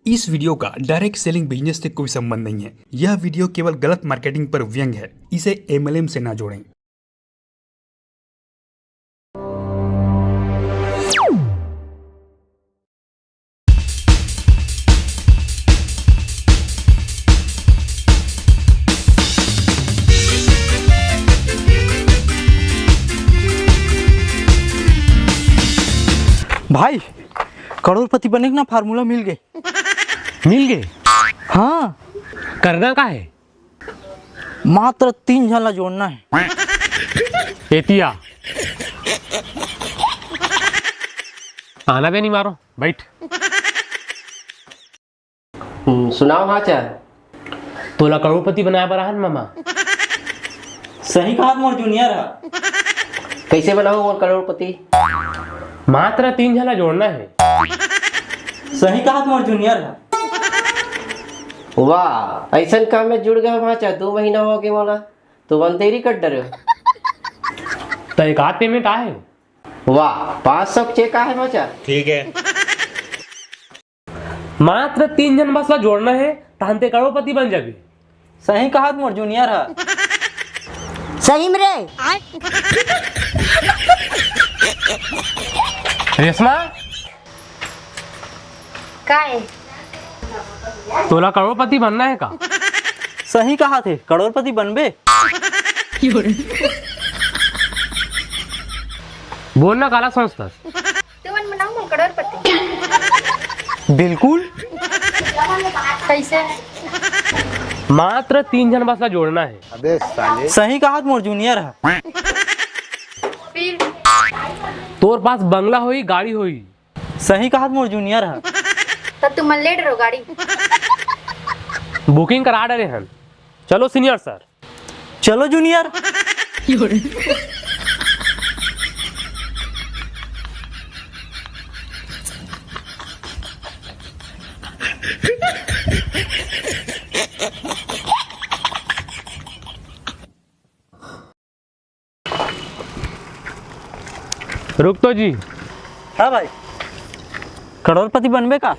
इस वीडियो का direct selling business से कोई संबंध नहीं है। यह वीडियो केवल गलत मार्केटिंग पर व्यंग है। इसे एमएलएम से ना जोड़ें। भाई करोड़पति बनने का ना फार्मूला मिल गए। हाँ, करना का है? मात्र 3 झला जोड़ना है। एतिया आना भी नहीं मारो, बैठ। सुनाओ हाचा। तोला करोड़पति बनाया पर रहन मामा। सही कहा मोर जूनियर है। कैसे बनाओ और करोड़पति? मात्र 3 झला जोड़ना है। सही कहा मोर जूनियर है। वाह, ऐसा काम में जुड़ गया भाचा। 2 महीना हो गया वाला तो बंदेरी कट डरे। तो एक आध पेमेंट आए। वाह, 500 चेक है भाचा। ठीक है। मात्र 3 जन बस ला जोड़ना है, तांते करोड़पति बन जाबे। सही कहा मोर जूनियर है। सही में रे। रेशमा, का है? तोला करोड़पति बनना है का? सही कहा थे, करोड़पति बनबे। बोलना काला सोचता। तू मन बनाऊं करोड़पति? बिल्कुल। कैसे? मात्र 3 जन बस ला जोड़ना है। सही कहा मोर जूनियर है। फिर तोर पास बंगला होई, गाड़ी होई। सही कहा मोर जूनियर है। तब तुम लेट रहो गाड़ी। बुकिंग करा डरे हन। चलो सीनियर सर। चलो जूनियर। रुक तो जी। हाँ भाई, करोड़पति बनबे का।